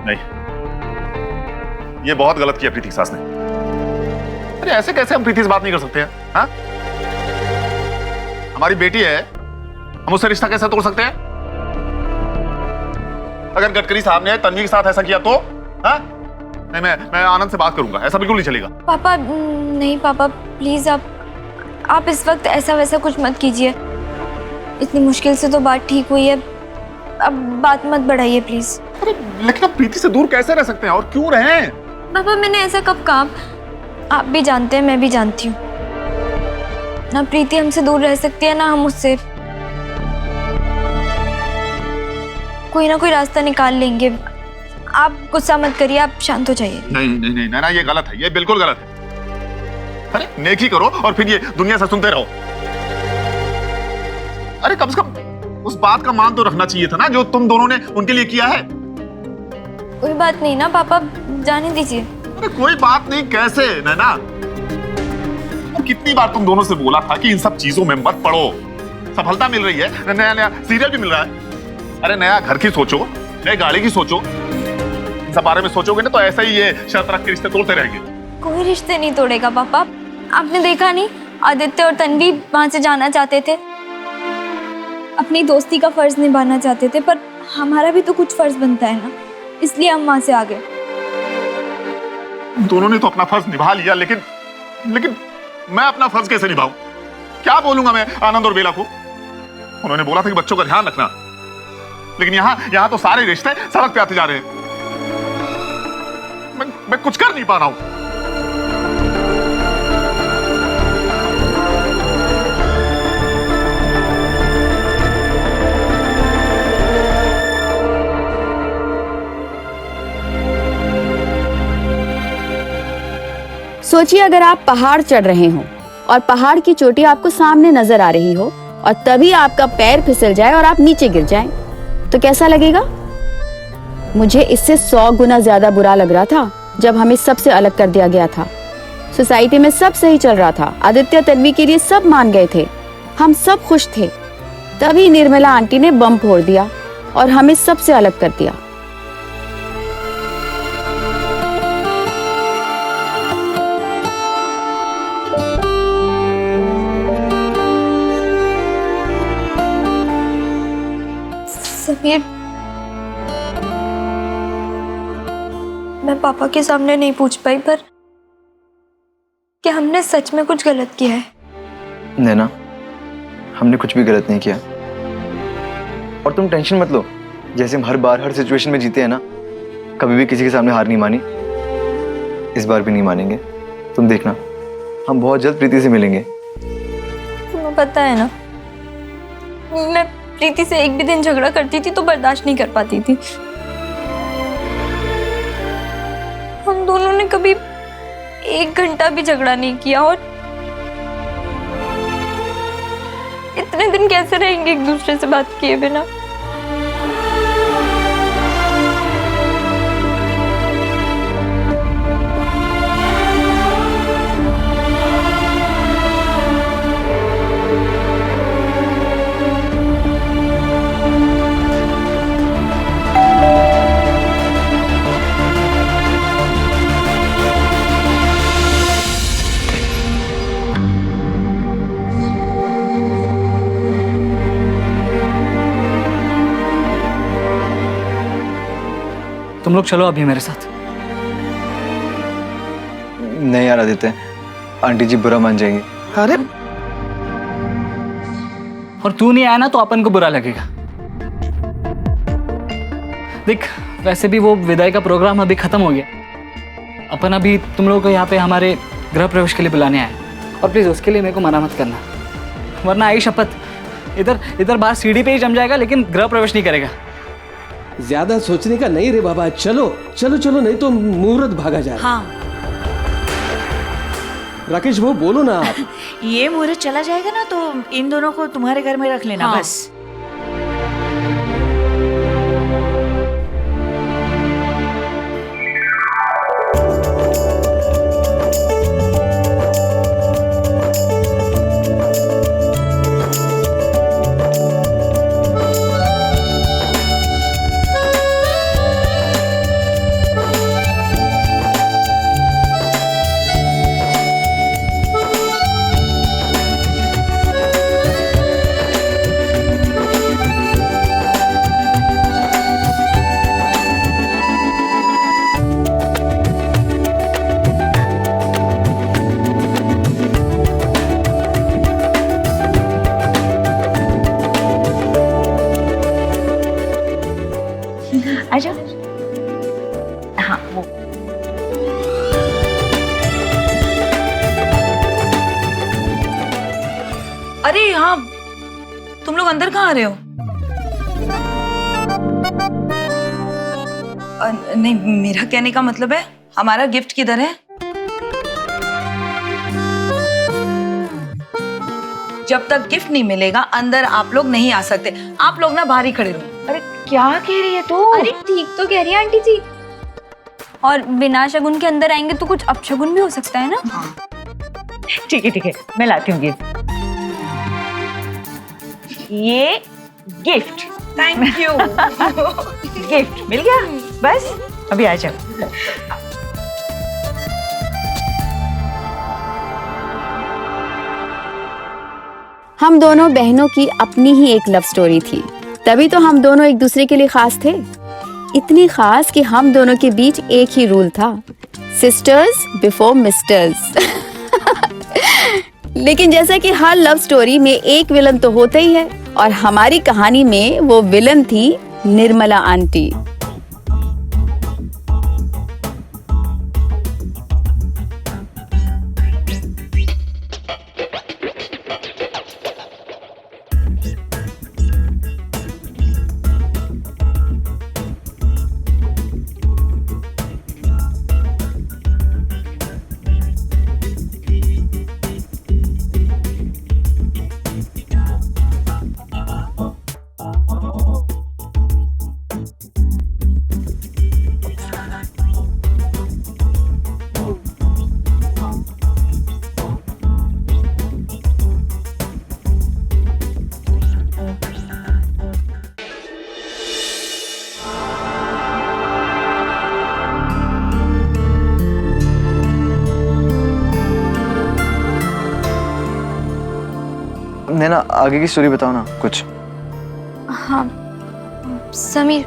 नहीं, ये बहुत गलत किया प्रीति की सास ने। अरे ऐसे कैसे हम प्रीति से बात नहीं कर सकते हैं? हाँ, हमारी बेटी है, हम उससे रिश्ता कैसे तोड़ सकते हैं? अगर गडकरी साहब ने तन्वी के साथ ऐसा किया तो? हाँ? नहीं, मैं आनंद से बात करूंगा, ऐसा बिल्कुल नहीं चलेगा। पापा नहीं, पापा प्लीज आप इस वक्त ऐसा वैसा कुछ मत कीजिए। इतनी मुश्किल से तो बात ठीक हुई है, अब बात मत बढ़ाइए प्लीज। अरे लेकिन आप प्रीति से दूर कैसे रह सकते हैं और क्यों रहें? पापा मैंने ऐसा कब कहा? आप भी जानते हैं, मैं भी जानती हूँ, ना प्रीति हमसे दूर रह सकती है ना हम उससे। कोई ना कोई रास्ता निकाल लेंगे। आप गुस्सा मत करिए, आप शांत हो जाइए। नहीं नहीं नहीं ना, ये गलत है, ये बिल्कुल गलत है। अरे नेकी करो और फिर ये दुनिया से सुनते रहो। अरे कम से कम उस बात का मान तो रखना चाहिए था ना जो तुम दोनों ने उनके लिए किया है। कोई बात नहीं ना पापा, जाने दीजिए। अरे कोई बात नहीं कैसे नैना? कितनी बार तुम दोनों से बोला था कि इन सब चीजों में मत पड़ो, सफलता मिल रही है, नया नया सीरियल भी मिल रहा है। अरे नया घर की सोचो, नई गाड़ी की सोचो, इन सब बारे में सोचोगे ना तो ऐसा ही ये शर्त रख के रिश्ते तोड़ते रहेंगे। कोई रिश्ते नहीं तोड़ेगा पापा। आपने देखा नहीं, आदित्य और तन्वी वहां से जाना चाहते थे, अपनी दोस्ती का फर्ज निभाना चाहते थे, पर हमारा भी तो कुछ फर्ज बनता है ना, इसलिए हम वहां से आ गए। दोनों ने तो अपना फर्ज निभा लिया, लेकिन मैं अपना फर्ज कैसे निभाऊं? क्या बोलूंगा मैं आनंद और बेला को? उन्होंने बोला था कि बच्चों का ध्यान रखना, लेकिन यहाँ तो सारे रिश्ते सड़क पे आते जा रहे हैं। मैं कुछ कर नहीं पा रहा हूं। सोचिए अगर आप पहाड़ चढ़ रहे हो और पहाड़ की चोटी आपको सामने नजर आ रही हो और तभी आपका पैर फिसल जाए और आप नीचे गिर जाएं, तो कैसा लगेगा? मुझे इससे 100 गुना ज्यादा बुरा लग रहा था जब हमें सबसे अलग कर दिया गया था। सोसाइटी में सब सही चल रहा था, आदित्य तन्वी के लिए सब मान गए थे, हम सब खुश थे। तभी निर्मला आंटी ने बम फोड़ दिया और हमें सबसे अलग कर दिया। समीर, मैं पापा के सामने नहीं पूछ पाई, पर क्या हमने सच में कुछ गलत किया है? नैना, हमने कुछ भी गलत नहीं किया। और तुम टेंशन मत लो, जैसे हम हर बार हर सिचुएशन में जीते हैं ना, कभी भी किसी के सामने हार नहीं मानी, इस बार भी नहीं मानेंगे। तुम देखना, हम बहुत जल्द प्रीति से मिलेंगे। तुम्हें पता है ना, मैं प्रीति से एक भी दिन झगड़ा करती थी तो बर्दाश्त नहीं कर पाती थी। हम दोनों ने कभी 1 घंटा भी झगड़ा नहीं किया, और इतने दिन कैसे रहेंगे एक दूसरे से बात किए बिना? तुम लोग चलो अभी मेरे साथ। नहीं यार आदित्य, आंटी जी बुरा मान जाएंगी। अरे और तू नहीं आया ना तो अपन को बुरा लगेगा। देख, वैसे भी वो विदाई का प्रोग्राम अभी खत्म हो गया, अपन अभी तुम लोगों को यहाँ पे हमारे गृह प्रवेश के लिए बुलाने आए, और प्लीज उसके लिए मेरे को मना मत करना, वरना आई शपथ इधर बाहर सीढ़ी पे ही जम जाएगा, लेकिन गृह प्रवेश नहीं करेगा। ज्यादा सोचने का नहीं रे बाबा, चलो चलो चलो, नहीं तो मुहूर्त भागा जाए। हाँ, राकेश वो बोलो ना आप। ये मुहूर्त चला जाएगा ना तो इन दोनों को तुम्हारे घर में रख लेना। हाँ। बस आ जाओ। हाँ वो अरे हाँ, तुम लोग अंदर कहाँ आ रहे हो? नहीं, मेरा कहने का मतलब है हमारा गिफ्ट किधर है? जब तक गिफ्ट नहीं मिलेगा अंदर आप लोग नहीं आ सकते। आप लोग ना बाहर ही खड़े रहो। अरे क्या कह रही है तू? अरे ठीक तो कह रही है आंटी जी। और बिना शगुन के अंदर आएंगे तो कुछ अपशगुन भी हो सकता है ना। ठीक है, मैं लाती हूँ गिफ्ट। ये गिफ्ट। Thank you. गिफ्ट मिल गया, बस अभी आ जाओ। हम दोनों बहनों की अपनी ही एक लव स्टोरी थी, तभी तो हम दोनों एक दूसरे के लिए खास थे। इतनी खास कि हम दोनों के बीच एक ही रूल था, सिस्टर्स बिफोर मिस्टर्स। लेकिन जैसा कि हर लव स्टोरी में एक विलन तो होता ही है, और हमारी कहानी में वो विलन थी निर्मला आंटी। नैना आगे की स्टोरी बताओ ना कुछ। हाँ समीर,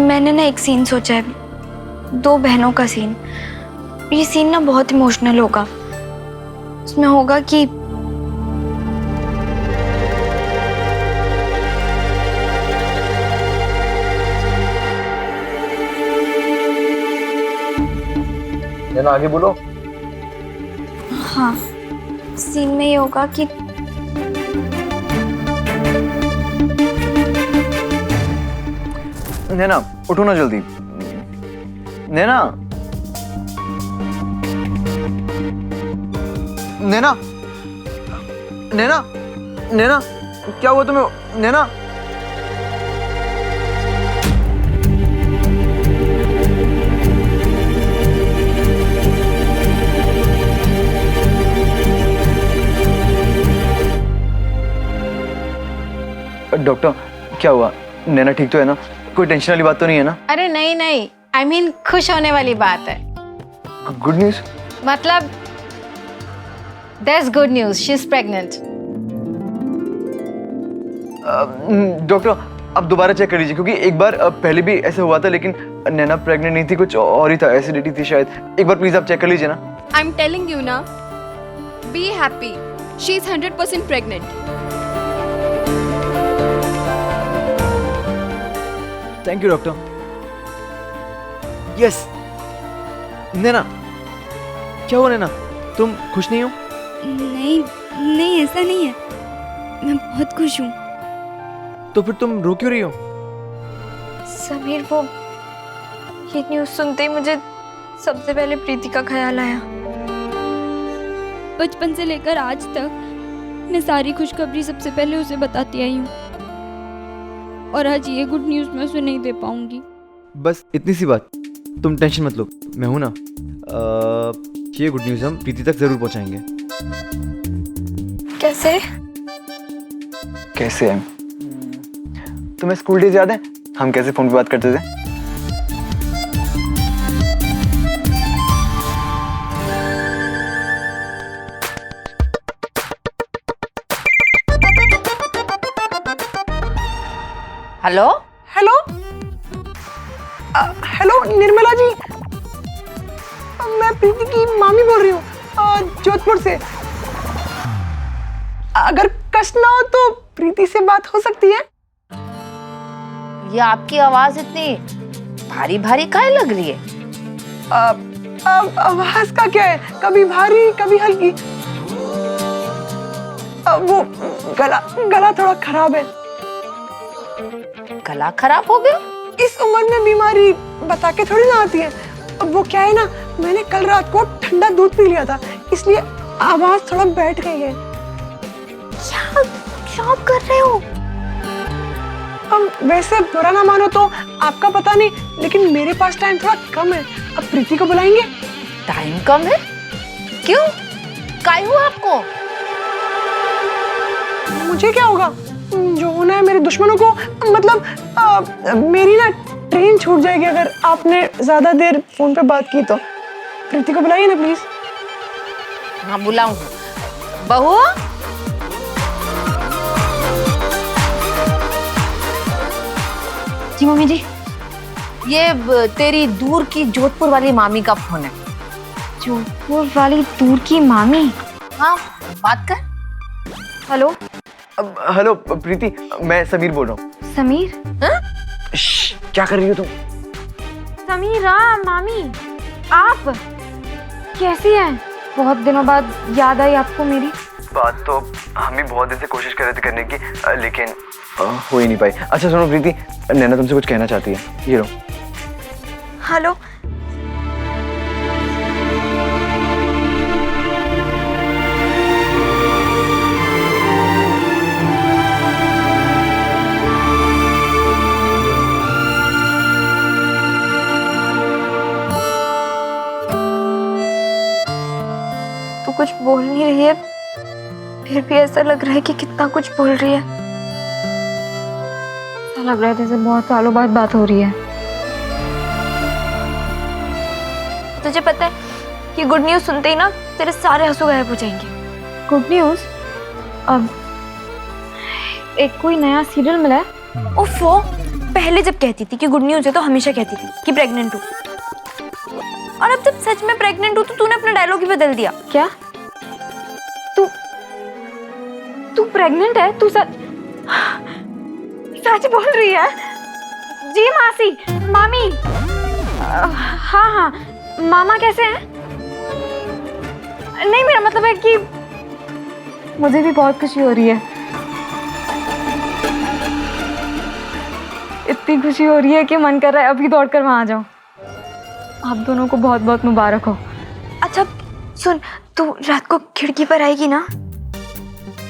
मैंने ना एक सीन सोचा है, 2 बहनों का सीन। ये सीन ना बहुत इमोशनल होगा। उसमें होगा कि नैना आगे बोलो। हाँ, सीन में ये होगा कि नैना उठो ना जल्दी। नैना नैना नैना नैना क्या हुआ तुम्हें? नैना डॉक्टर क्या हुआ? नैना ठीक तो है ना? कोई टेंशन वाली बात तो नहीं है ना? अरे नहीं, I mean खुश होने वाली बात है। गुड न्यूज मतलब there's good news, she's pregnant. Doctor अब दोबारा चेक कर लीजिए, क्योंकि एक बार पहले भी ऐसा हुआ था, लेकिन नैना प्रेग्नेंट नहीं थी, कुछ और ही था, एसिडिटी थी शायद। एक बार प्लीज आप चेक कर लीजिए ना। I'm telling you ना, be happy. She's 100% pregnant. Thank you doctor. Yes Naina क्या हुआ? नैना तुम खुश नहीं हो? नहीं ऐसा नहीं है, मैं बहुत खुश हूँ। तो फिर तुम रो क्यों रही हो? समीर, वो ये न्यूज़ सुनते ही मुझे सबसे पहले प्रीति का ख्याल आया। बचपन से लेकर आज तक मैं सारी खुशखबरी सबसे पहले उसे बताती आई हूँ, और आज ये गुड न्यूज़ मैं उसे नहीं दे पाऊंगी। बस इतनी सी बात, तुम टेंशन मत लो, मैं हूं ना। ये गुड न्यूज़ हम प्रीति तक जरूर पहुंचाएंगे। कैसे? कैसे? तुम्हें स्कूल डेज याद है, हम कैसे फोन पे बात करते थे? Hello hello hello Nirmala ji, मैं प्रीति की मामी बोल रही हूँ, जोधपुर से। अगर कष्ट ना हो तो प्रीति से बात हो सकती है? ये आपकी आवाज इतनी भारी भारी काहे लग रही है? आवाज का क्या है, कभी भारी कभी हल्की। वो गला थोड़ा खराब है। गला खराब हो गया? इस उम्र में बीमारी बता के थोड़ी ना आती है। अब वो क्या है ना, मैंने कल रात को ठंडा दूध पी लिया था, इसलिए आवाज थोड़ा बैठ गई है। क्या आप कर रहे हो? वैसे बुरा ना मानो तो आपका पता नहीं, लेकिन मेरे पास टाइम थोड़ा कम है। अब प्रीति को बुलाएंगे? टाइम कम है? क्यों? काय हुआ आपको? मुझे क्या होगा? जो होना है मेरे दुश्मनों को, मतलब मेरी ना ट्रेन छूट जाएगी अगर आपने ज्यादा देर फोन पे बात की तो। प्रीति को बुलाइए ना प्लीज। हाँ बुलाऊंगा। बहू, जी मम्मी जी। ये तेरी दूर की जोधपुर वाली मामी का फोन है। जोधपुर वाली दूर की मामी? हाँ बात कर। हेलो हेलो प्रीति, मैं समीर बोल रहा हूँ। समीर? क्या कर रही हो तुम? समीरा मामी, आप कैसी हैं? बहुत दिनों बाद याद आई आपको मेरी। बात तो हम भी बहुत दिन से कोशिश कर रहे थे करने की, लेकिन हो ही नहीं पाई। अच्छा सुनो प्रीति, नैना तुमसे कुछ कहना चाहती है, ये लो। हेलो। तो कुछ बोल नहीं रही है, फिर भी ऐसा लग रहा है कि कितना कुछ बोल रही है। ऐसा लग रहा है जैसे बहुत सालों बाद बात हो रही है। तुझे पता है कि गुड न्यूज़ सुनते ही ना तेरे सारे आंसू गायब हो जाएंगे। Good news? अब एक कोई नया सीरियल मिला है। ओफो, पहले जब कहती थी कि गुड न्यूज़ है तो हमेशा कहती थी कि प्रेग्नेंट हूँ, और अब जब सच में प्रेग्नेंट हूँ तो तूने अपना डायलॉग ही बदल दिया। क्या? तू प्रेग्नेंट है? तू सच बोल रही है? जी मासी, मामी। हाँ, मामा कैसे हैं? नहीं, मेरा मतलब है कि मुझे भी बहुत खुशी हो रही है। इतनी खुशी हो रही है कि मन कर रहा है अभी दौड़कर वहां आ जाऊं। आप दोनों को बहुत बहुत मुबारक हो। अच्छा सुन, तू रात को खिड़की पर आएगी ना?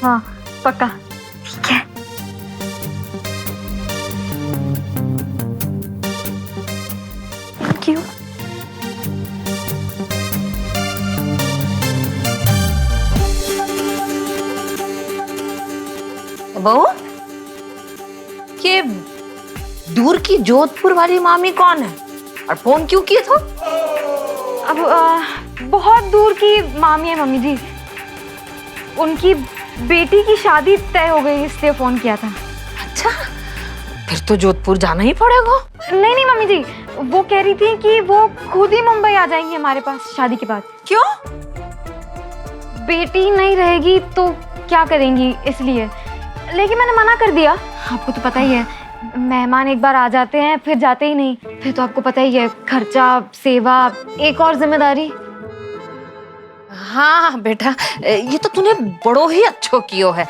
हाँ पक्का। ठीक है। Thank you. बहू, ये दूर की जोधपुर वाली मामी कौन है और फोन क्यों किए थे? अब बहुत दूर की मामी है मम्मी जी, उनकी बेटी की शादी तय हो गई इसलिए फोन किया था। अच्छा, फिर तो जोधपुर जाना ही पड़ेगा। नहीं मम्मी जी, वो कह रही थी कि वो खुद ही मुंबई आ जाएंगी हमारे पास शादी के बाद। क्यों? बेटी नहीं रहेगी तो क्या करेंगी, इसलिए। लेकिन मैंने मना कर दिया। आपको तो पता ही है, मेहमान एक बार आ जाते हैं फिर जाते ही नहीं। फिर तो आपको पता ही है, खर्चा, सेवा, एक और जिम्मेदारी। हाँ बेटा, ये तो तूने बड़ो ही अच्छो कियो है।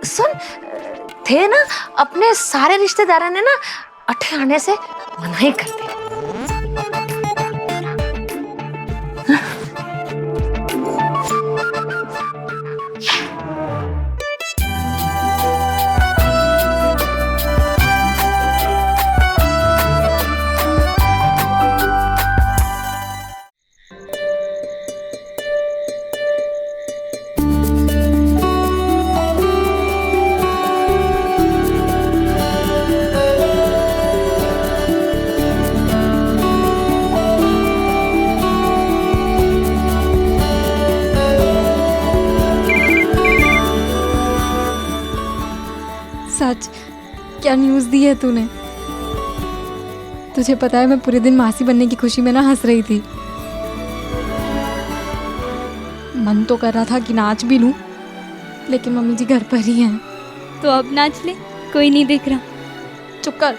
सुन, थे ना अपने सारे रिश्तेदारों ने ना अठे आने से मना ही कर दिया। सच, क्या न्यूज़ दी है तूने? तुझे पता है मैं पूरे दिन मासी बनने की खुशी में ना हंस रही थी। मन तो कर रहा था कि नाच भी लूं, लेकिन मम्मी जी घर पर ही हैं। तो अब नाच ले, कोई नहीं देख रहा। चुप कर।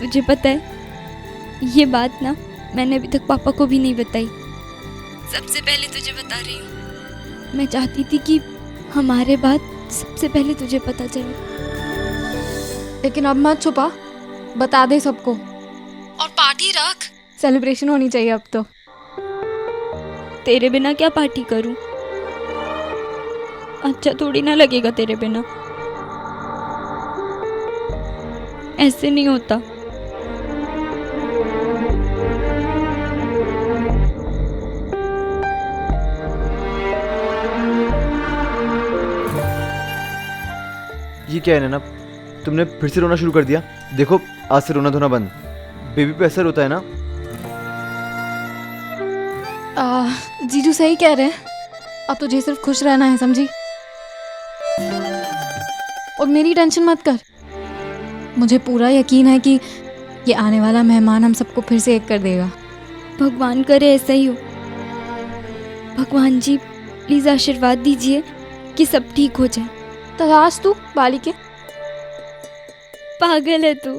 तुझे पता है, ये बात ना मैंने अभी तक पापा को भी नहीं बताई। सबसे पहले तुझे बता रही हूँ। मैं चाहती थी कि हमारे बात सबसे पहले तुझे पता चले। लेकिन अब मत छुपा, बता दे सबको और पार्टी रख। सेलिब्रेशन होनी चाहिए अब तो। तेरे बिना क्या पार्टी करूं? अच्छा थोड़ी ना लगेगा तेरे बिना। ऐसे नहीं होता। ये क्या है नैना, तुमने फिर से रोना शुरू कर दिया? देखो आज से रोना धोना बंद, बेबी पे असर होता है ना। जीजू सही कह रहे हैं, अब तुझे सिर्फ खुश रहना है, समझी? और मेरी टेंशन मत कर, मुझे पूरा यकीन है कि ये आने वाला मेहमान हम सबको फिर से एक कर देगा। भगवान करे ऐसा ही हो। भगवान जी प्लीज आशीर्वाद दीजिए कि सब ठीक हो जाए। तलाश तू बाली के। पागल है तू।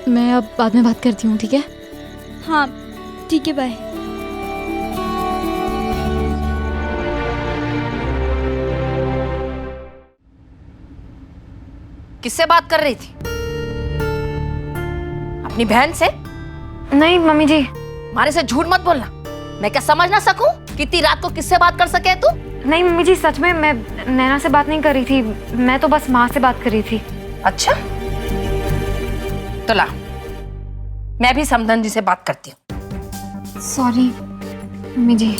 मैं अब बाद में बात करती हूँ, ठीक है? हाँ ठीक है, बाय। किससे बात कर रही थी? अपनी बहन से? नहीं मम्मी जी। हमारे से झूठ मत बोलना। मैं क्या समझ ना सकूं कितनी रात को किससे बात कर सके तू? नहीं मम्मी जी, सच में मैं नैना से बात नहीं कर रही थी, मैं तो बस माँ से बात कर रही थी। अच्छा तो ला, मैं भी समधन जी से बात करती हूँ। सॉरी मम्मी जी,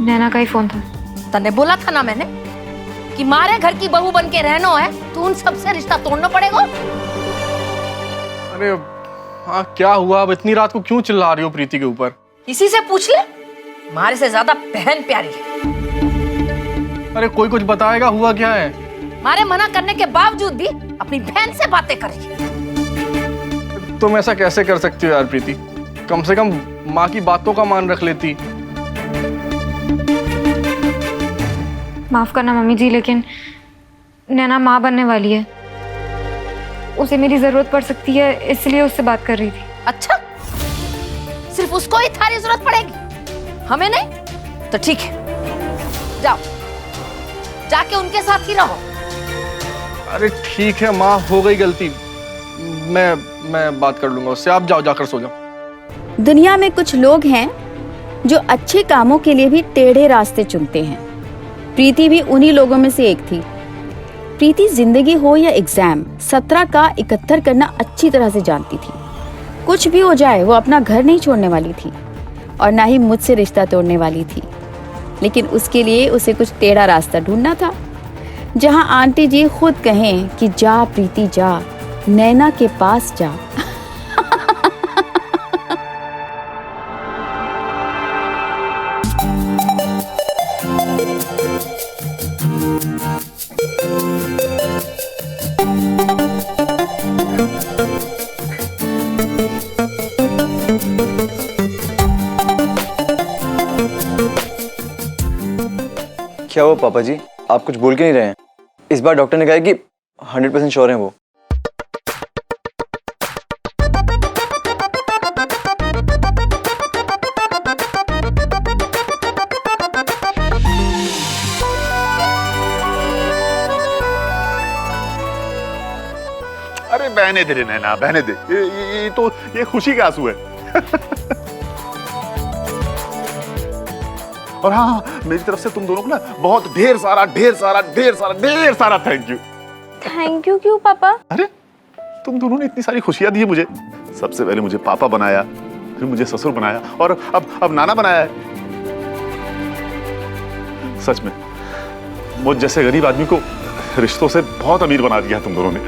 नैना का ही फोन था। तने बोला था ना मैंने कि मारे घर की बहू बन के रहना है तो उन सबसे रिश्ता तोड़ना पड़ेगा। अरे हाँ क्या हुआ? अब इतनी रात को क्यों चिल्ला रही हो प्रीति के ऊपर? इसी से पूछ ले, मारे से ज्यादा बहन प्यारी है। अरे कोई कुछ बताएगा हुआ क्या है? मारे मना करने के बावजूद भी अपनी बहन से बातें कर रही है। तुम ऐसा कैसे कर सकती हो यार प्रीति? कम से कम माँ की बातों का मान रख लेती। माफ करना मम्मी जी, लेकिन नैना माँ बनने वाली है, उसे मेरी जरूरत पड़ सकती है, इसलिए उससे बात कर रही थी। अच्छा सिर्फ उसको ही थारी जरूरत पड़ेगी, हमें नहीं? तो ठीक है, जाओ जाके उनके साथ ही रहो। अरे ठीक है माँ, हो गई गलती, मैं बात कर लूंगा उससे। आप जाओ, जाकर सो जाओ। दुनिया में कुछ लोग हैं जो अच्छे कामों के लिए भी टेढ़े रास्ते चुनते हैं। प्रीति भी उन्हीं लोगों में से एक थी। प्रीति जिंदगी हो या एग्जाम, 17 का 71 करना अच्छी तरह से जानती थी। कुछ भी हो जाए वो अपना घर नहीं छोड़ने वाली थी और ना ही मुझसे रिश्ता तोड़ने वाली थी। लेकिन उसके लिए उसे कुछ टेढ़ा रास्ता ढूंढना था, जहां आंटी जी खुद कहें कि जा प्रीति जा, नैना के पास जा। क्या हुआ पापा जी, आप कुछ बोल के नहीं रहे हैं? इस बार डॉक्टर ने कहा है कि 100% श्योर हैं वो। अरे बहने दे रे नैना, बहने दे। ये खुशी के आंसू है। और हाँ, मेरी तरफ से तुम दोनों को ना बहुत ढेर सारा थैंक यू। थैंक यू क्यों पापा? अरे तुम दोनों ने इतनी सारी खुशियां दी मुझे। सबसे पहले मुझे पापा बनाया, फिर मुझे ससुर बनाया और अब नाना बनाया है। सच में मुझ जैसे गरीब आदमी को रिश्तों से बहुत अमीर बना दिया तुम दोनों ने।